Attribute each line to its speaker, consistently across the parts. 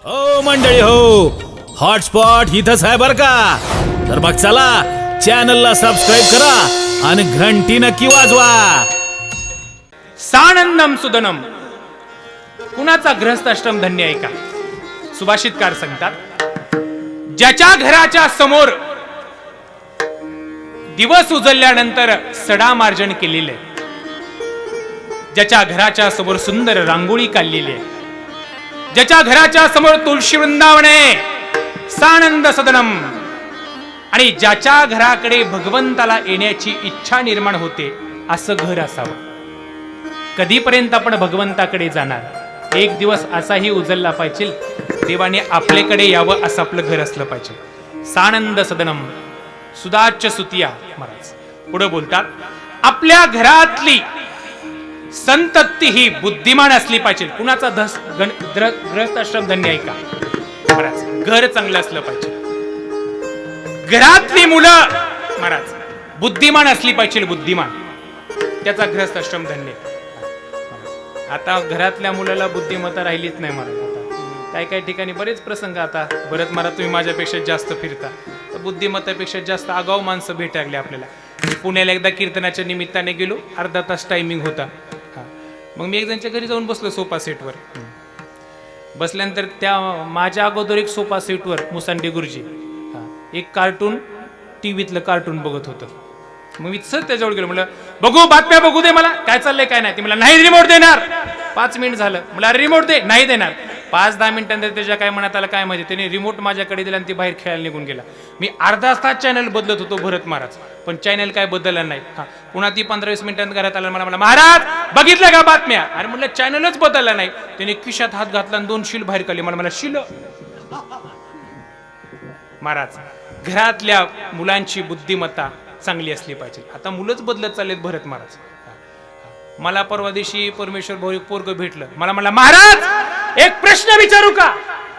Speaker 1: हो मंडळी हो, हॉटस्पॉट इथंच आहे बर का. तर मग चला चॅनलला सबस्क्राईब करा आणि घंटी नक्की वाजवा.
Speaker 2: सानंदम सुदनम. कुणाचा ग्रहस्थाश्रम धन्य आहे का? सुभाषितकार सांगतात, ज्याच्या घराच्या समोर दिवस उजळल्यानंतर सडा मार्जन केलेले, ज्याच्या घराच्या समोर सुंदर रांगोळी काढलेली आहे, ज्याच्या घराच्या समोर तुळशी वृंदावन आहे, सानंद सदनम, आणि ज्याच्या घराकडे भगवंताला येण्याची इच्छा निर्माण होते असं घर असावं. कधीपर्यंत आपण भगवंताकडे जाणार? एक दिवस असाही उजळला पाहिजे, देवाने आपल्याकडे यावं असं आपलं घर असलं पाहिजे. सानंद सदनम सुदाच्य सुतिया. महाराज पुढे बोलतात, आपल्या घरातली संतती ही बुद्धिमान असली पाहिजे. कुणाचा ग्रहस्थाश्रम धन्य आहे का? महाराज घर चांगलं असलं पाहिजे. घरातली मुलं महाराज बुद्धिमान असली पाहिजे, बुद्धिमान, त्याचा ग्रहस्थाश्रम धन्य. आता घरातल्या मुलाला बुद्धिमत्ता राहिलीच नाही महाराज. आता काही काही ठिकाणी बरेच प्रसंग, आता भरत महाराज तुम्ही माझ्यापेक्षा जास्त फिरता, तर बुद्धिमत्तापेक्षा जास्त आगाऊ माणसं भेटायला आपल्याला. पुण्याला एकदा कीर्तनाच्या निमित्ताने गेलो, अर्धा तास टायमिंग होता. मग मी एक जणच्या घरी जाऊन बसलो सोफा सेटवर. बसल्यानंतर त्या माझ्या अगोदर एक सोफा सेटवर मुसांडे गुरुजी एक कार्टून, टीव्हीतलं कार्टून बघत होतं. मग मी सर त्याच्यावर गेलो, म्हणलं बघू बातम्या बघू दे, मला काय चाललंय काय नाही. ते मला नाही रिमोट देणार. 5 मिनिट झालं, मला रिमोट दे, नाही देणार. 5-10 मिनिटांनंतर त्याच्या काय मनात आलं काय माहिती, त्याने रिमोट माझ्याकडे दिला आणि ती बाहेर खेळायला निघून गेला. मी अर्धा तास चॅनल बदलत होतो भरत महाराज, पण चॅनल काय बदलला नाही. पुन्हा ती 15-20 मिनिटांत घरात आला, मला महाराज बघितलं का बातम्या? आणि म्हणलं चॅनलच बदलला नाही. त्याने खिशात हात घातला आणि 2 शील बाहेर काढले. मला शिल. महाराज घरातल्या मुलांची बुद्धिमत्ता चांगली असली पाहिजे. आता मुलंच बदलत चाललेत भरत महाराज. मला परवा दिवशी परमेश्वर भाऊ एक पोरग भेटलं, मला म्हणला महाराज एक प्रश्न विचारू का?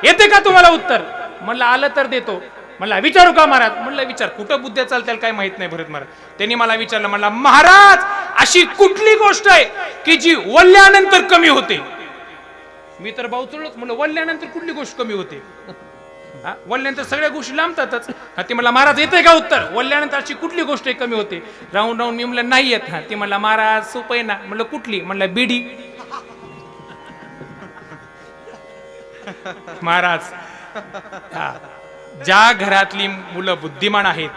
Speaker 2: येते का तुम्हाला उत्तर? म्हणलं आलं तर देतो. म्हणला विचारू का महाराज? म्हणलं विचार. कुठं बुद्ध्या चालत्याला काय माहित नाही भरत महाराज. त्यांनी मला विचारलं, म्हणला महाराज अशी कुठली गोष्ट आहे की जी वल्ल्यानंतर कमी होते? मी तर भाऊ चुळलोच, म्हणलं वल्ल्यानंतर कुठली गोष्ट कमी होते? वल्ल्यानंतर सगळ्या गोष्टी लांबतातच. ते मला महाराज येते का उत्तर? वल्ल्यानंतर अशी कुठली गोष्ट कमी होते? राऊंड राऊंड मी म्हणलं नाही येत. ते म्हणला महाराज सोपं आहे ना. म्हणलं कुठली? म्हणलं बिडी. महाराज ज्या घरातली मुलं बुद्धिमान आहेत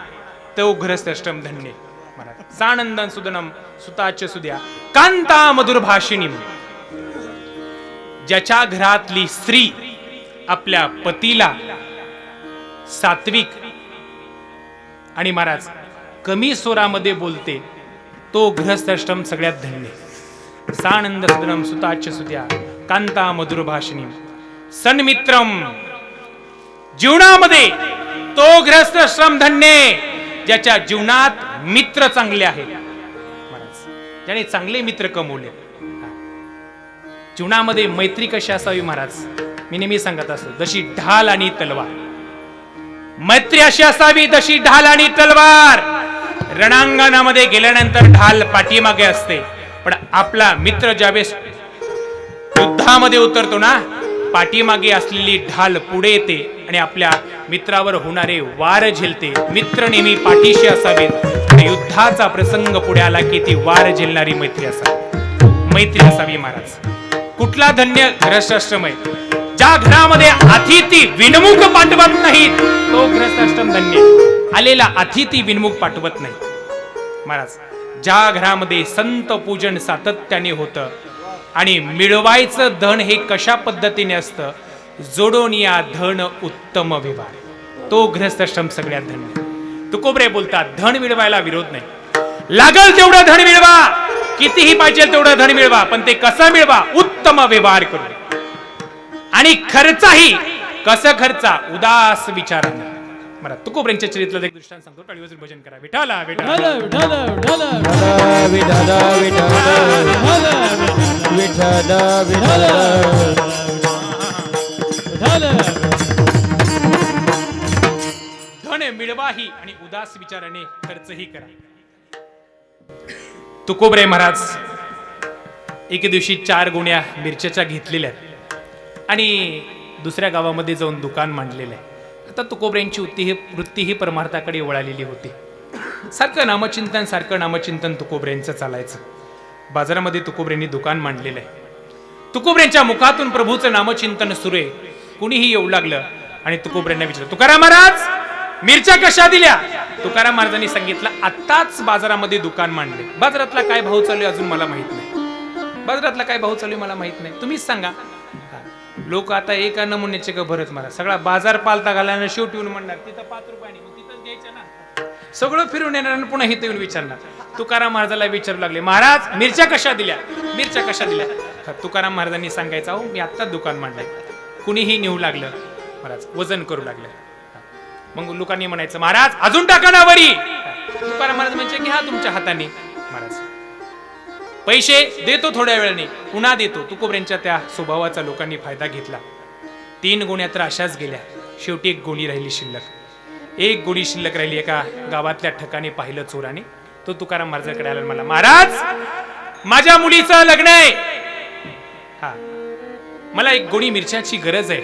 Speaker 2: तो ग्रहस्थाश्रम धन्य. महाराज सानंदन सुदनम सुताच्य सुद्या कांता मधुर भाषिणी. ज्याच्या घरातली स्त्री आपल्या पतीला सात्विक आणि महाराज कमी स्वरामध्ये बोलते तो गृहस्थाश्रम सगळ्यात धन्य. सानंद सदनम सुताच्य सुद्या कांता मधुर भाषिणी. सन्मित्रम जीवनामध्ये तो गृहस्थाश्रम धन्य ज्याच्या जीवनात मित्र चांगले आहेत. महाराज ज्याने चांगले मित्र कमवले. जीवनामध्ये मैत्री कशी असावी महाराज? मी नेहमी सांगत असतो, जशी ढाल आणि तलवार. मैत्री अशी असावी जशी ढाल आणि तलवार. रणांगणामध्ये गेल्यानंतर ढाल पाठीमागे असते, पण आपला मित्र ज्यावेळेस युद्धामध्ये उतरतो ना, पाठीमागे असलेली ढाल पुढे येते आणि आपल्या मित्रावर होणारे वार झेलते. मित्र नेहमी पाठीशी असावेत. युद्धाचा प्रसंग पुढे आला की ती वार झेलणारी मैत्री असावी. मैत्री असावी महाराज. कुठला धन्य ग्रहस्थाश्रम आहे? ज्या घरामध्ये अतिथी विनमुख पाठवत नाहीत तो ग्रहस्थाश्रम धन्य. आलेला अतिथी विनमुख पाठवत नाही. महाराज ज्या घरामध्ये संत पूजन सातत्याने होतं आणि मिळवायचं धन हे कशा पद्धतीने असतं, जोडून या धन उत्तम व्यवहार, तो ग्रहस्थाश्रम सगळ्यात धन्य. तुकोबरे बोलतात, धन मिळवायला विरोध नाही. लागल तेवढं धन मिळवा, कितीही पाहिजे तेवढं धन मिळवा, पण ते कसं मिळवा? उत्तम व्यवहार करून. आणि खर्चाही कसं खर्चा? उदास विचारानं. मला तुकोबरेंच्या चरित्राचं एक दृष्टांत सांगतो. टाळीवर भजन करा. विठाला विठाला विठाला विठाला विठाला विठाला विठाला. धन मिळवाही आणि उदास विचाराने खर्चही करा. तुकोबरे महाराज एके दिवशी 4 गुण्या मिरच्याच्या घेतलेल्या आणि दुसऱ्या गावामध्ये जाऊन दुकान मांडलेलं आहे. आता तुकोबऱ्यांची वृत्ती ही परमार्थाकडे वळालेली होती. सारखं नामचिंतन तुकोबऱ्यांचं चालायचं. बाजारामध्ये तुकोबऱ्यांनी दुकान मांडलेलं आहे. तुकोबऱ्यांच्या मुखातून प्रभूचं नामचिंतन सुरू आहे. कुणीही येऊ लागलं आणि तुकोबऱ्यांना विचारलं, तुकाराम महाराज मिरच्या कशा दिल्या? तुकाराम महाराजांनी सांगितलं, आत्ताच बाजारामध्ये दुकान मांडले. बाजारातला काय भाव चालू आहे अजून मला माहित नाही. बाजारातला काय भाव चालू आहे मला माहित नाही, तुम्हीच सांगा. लोक आता एका नमुन्याचे का भरत मारा. सगळा बाजार पालता घालायला शेवटी येऊन म्हणणार तिथं 5 रुपयाने, मग तिथं द्यायचं ना. सगळं फिरून येणार आणि पुन्हा इथे येऊन विचारणार. तुकाराम महाराजाला विचारू लागले, महाराज मिरच्या कशा दिल्या? मिरच्या कशा दिल्या? तुकाराम महाराजांनी सांगायचं, अहो मी आत्ताच दुकान मांडलंय. कुणीही नेऊ लागलं, महाराज वजन करू लागलं. मग लोकांनी म्हणायचं, महाराज अजून टाका ना वरी. तुकाराम महाराज म्हणजे घ्या तुमच्या हाताने. महाराज पैसे देतो थोड्या वेळाने, पुन्हा देतो. तुकोबऱ्यांच्या त्या स्वभावाचा लोकांनी फायदा घेतला. 3 गोण्या तर अशाच गेल्या. शेवटी 1 गोणी राहिली शिल्लक. 1 गोणी शिल्लक राहिली. एका गावातल्या ठिकाणी पाहिलं चोराने. तो तुकाराम महाराजांकडे आला, मला महाराज माझ्या मुलीचं लग्न आहे, हा मला 1 गोणी मिरच्याची गरज आहे,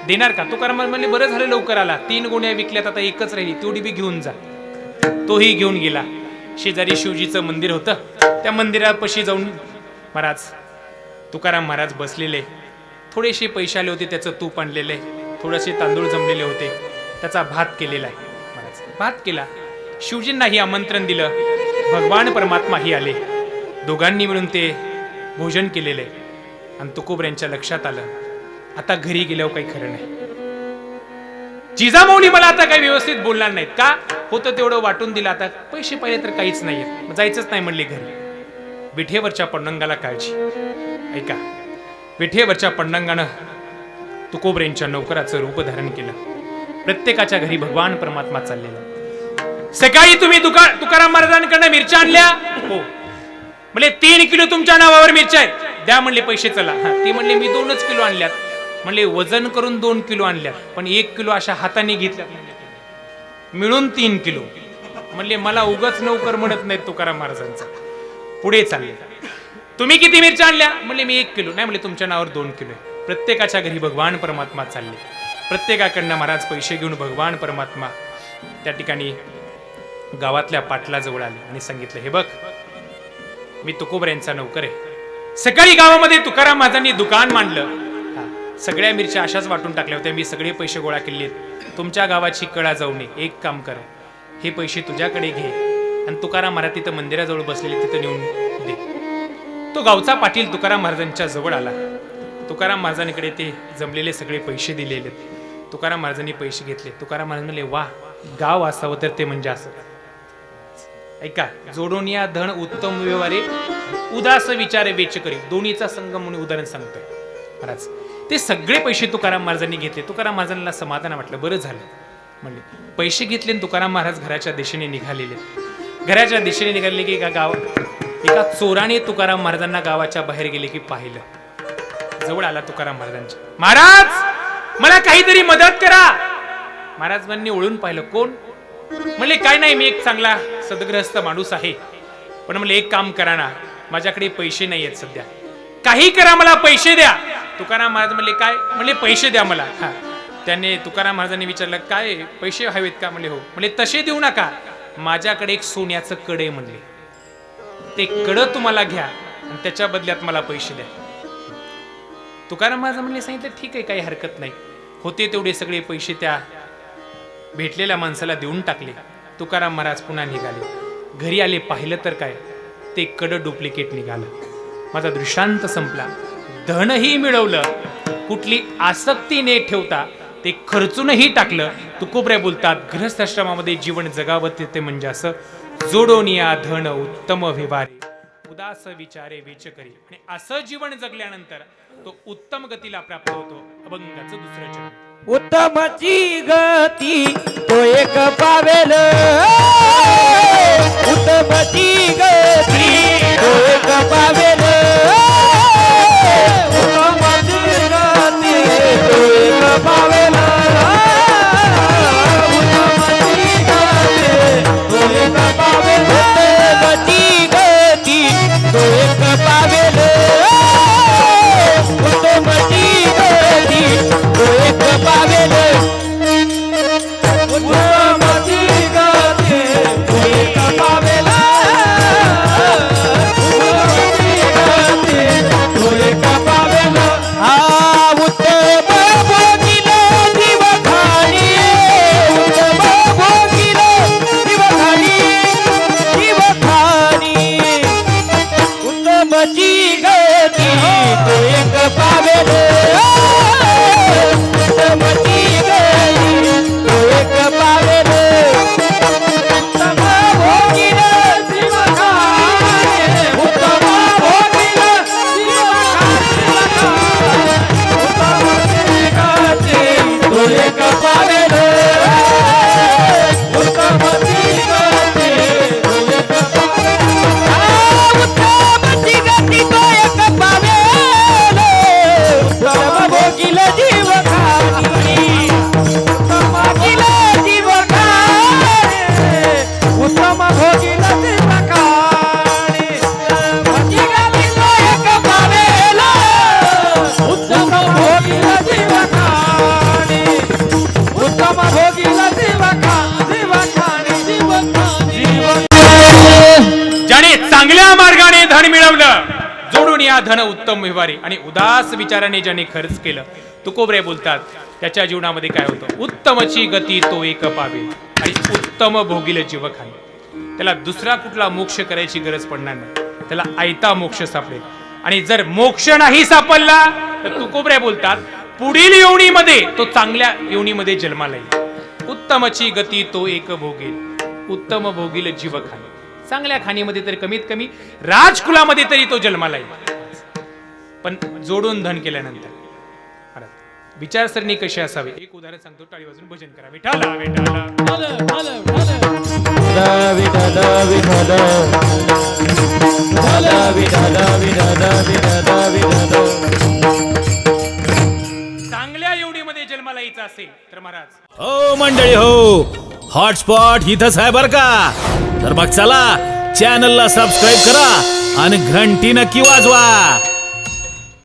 Speaker 2: देणार का? तुकाराम महाराज म्हणले, बरं झालं लवकर आला. 3 गोण्या विकल्यात, आता 1च राहिली, तेवढी बी घेऊन जा. तोही घेऊन गेला. शेजारी शिवजीचं मंदिर होतं. त्या मंदिरापाशी जाऊन महाराज तुकाराम महाराज बसलेले. थोडेसे पैसे आले होते, त्याचं तूप आणलेले, थोडेसे तांदूळ जमलेले होते, त्याचा भात केलेला आहे. महाराज भात केला. शिवजींनाही आमंत्रण दिलं. भगवान परमात्माही आले. दोघांनी मिळून ते भोजन केलेले. आणि तुकोबऱ्यांच्या लक्षात आलं, आता घरी गेल्यावर काही खरं नाही. जिजामाऊली मला आता काही व्यवस्थित बोलणार नाहीत का? होतं तेवढं वाटून दिलं, आता पैसे पाहिले तर काहीच नाहीये, जायचंच नाही म्हणले घरी. विठेवरच्या पंडंगाला काळजी. ऐका, विठेवरच्या पंडंगानं तुकोबऱ्यांच्या नौकराचं रूप धारण केलं. प्रत्येकाच्या घरी भगवान परमात्मा चाललेला. सकाळी तुम्ही तुकाराम महाराजांकडनं मिरच्या आणल्या? हो. म्हणजे 3 किलो तुमच्या नावावर मिरच्या आहेत, द्या म्हणले पैसे. चला. ते म्हणले मी 2च किलो आणल्यात. म्हणले वजन करून 2 किलो आणल्यात, पण 1 किलो अशा हाताने घेतल्यात, मिळून 3 किलो. म्हणले मला उगाच नौकर म्हणत नाहीत तुकाराम महाराजांचा. पुढे चालले. तुम्ही किती मिरच्या आणल्या? म्हणले मी 1 किलो. नाही म्हणले तुमच्या नावावर 2 किलो. प्रत्येकाच्या घरी भगवान परमात्मा चालले. प्रत्येकाकडनं महाराज पैसे घेऊन भगवान परमात्मा त्या ठिकाणी गावातल्या पाटलाजवळ आले आणि सांगितलं, हे बघ मी तुकोबऱ्यांचा नौकर आहे. सकाळी गावामध्ये तुकाराम महाराजांनी दुकान मांडलं. सगळ्या मिरच्या अशाच वाटून टाकल्या होत्या. मी सगळे पैसे गोळा केले. तुमच्या गावाची कळा जाऊ नये. एक काम कर, हे पैसे तुझ्याकडे घे आणि तुकाराम महाराज तिथं मंदिराजवळ बसलेले तिथं नेऊन दे. तो गावचा पाटील तुकाराम महाराजांच्या जवळ आला. तुकाराम महाराजांकडे ते जमलेले सगळे पैसे दिलेले. तुकाराम महाराजांनी पैसे घेतले. तुकाराम महाराज म्हणले, वा गाव असावं तर ते म्हणजे असं. ऐका, जोडून या धन उत्तम व्यवहारे, उदास विचारे वेच करी. दोन्हीचा संगम म्हणून उदाहरण सांगतोय महाराज. ते सगळे पैसे तुकाराम महाराजांनी घेतले. तुकाराम महाराजांना समाधान वाटलं, बरं झालं म्हणले. पैसे घेतले. तुकाराम महाराज घराच्या दिशेने निघालेले. घराच्या दिशेने निघाले की एका चोराने तुकाराम महाराजांना गावाच्या बाहेर गेले की पाहिलं. जवळ आला तुकाराम महाराजांच्या, महाराज मला काहीतरी मदत करा. महाराजांनी ओळून पाहिलं. कोण? म्हणले काय नाही, मी एक चांगला सद्ग्रहस्थ माणूस आहे, पण म्हणले एक काम करा ना, माझ्याकडे पैसे नाही आहेत सध्या, काही करा मला पैसे द्या. तुकाराम महाराज म्हणले काय? म्हणले पैसे द्या मला. हा, त्याने तुकाराम महाराजांनी विचारलं काय पैसे हवेत का? म्हणले हो. म्हणले तसे देऊ नका, माझ्याकडे एक सोन्याचं कड आहे म्हणले, ते कड तुम्हाला घ्या आणि त्याच्या बदल्यात मला पैसे द्या. तुकाराम महाराज म्हणले सांगितलं ठीक आहे, काही हरकत नाही. होते तेवढे सगळे पैसे त्या भेटलेल्या माणसाला देऊन टाकले. तुकाराम महाराज पुन्हा निघाले. घरी आले, पाहिलं तर काय, ते कड डुप्लिकेट निघालं. माझा दृष्टांत संपला. धनही मिळवलं, कुठली आसक्ती न ठेवता ते खर्चूनही टाकलं. तुकोबऱ्या बोलतात, गृहस्थाश्रमामध्ये जीवन जगावं ते म्हणजे असं, जोडोनिया धन उत्तम व्यवहारे, उदास विचारे वेच करी. आणि असं जीवन जगल्यानंतर तो उत्तम गतीला प्राप्त होतो. अभंगाचं 2रं चरण.
Speaker 3: उत्तमची गती तो एक पावेल, उत्तमची गती तो एक पावेल, उत्तमची गती तो एक पावेल, उत्तमची गती तो एक पावेल, उत्तमची गती तो एक पावेल, उत्तमची गती तो एक
Speaker 2: धन मिळवलं, जोडून या धन उत्तम व्यवहारी. आणि उदास विचाराने ज्याने खर्च केलं, तुकोबरे बोलतात त्याच्या जीवनामध्ये काय होतं, उत्तमची गती तो एक पावे आणि उत्तम भोगील जीव खाणे. त्याला दुसरा कुठला मोक्ष करायची गरज पडणार नाही, त्याला आयता मोक्ष सापडेल. आणि जर मोक्ष नाही सापडला तर तुकोबरे बोलतात पुढील योनीमध्ये तो चांगल्या योनीमध्ये जन्माला येईल. उत्तमची गती तो एक भोगेल, उत्तम भोगील जीव खाणे. चांगल्या खाणीमध्ये तरी कमीत कमी राजकुलामध्ये तरी तो जन्माला येईल, पण जोडून धन केल्यानंतर. विचारसरणी कशी असावी एक उदाहरण सांगतो, टाळी वाजून भजन करा. विठाला विठाला
Speaker 3: विठ्ठल विठ्ठल विठ्ठल विठ्ठल विठ्ठल विठ्ठल.
Speaker 2: चांगल्या योनीमध्ये जन्माला यायचं असेल तर महाराज
Speaker 1: हो मंडळी हो, हॉटस्पॉट इथंच आहे बर का. तर मग चला चॅनलला सबस्क्राईब करा आणि घंटी नक्की वाजवा.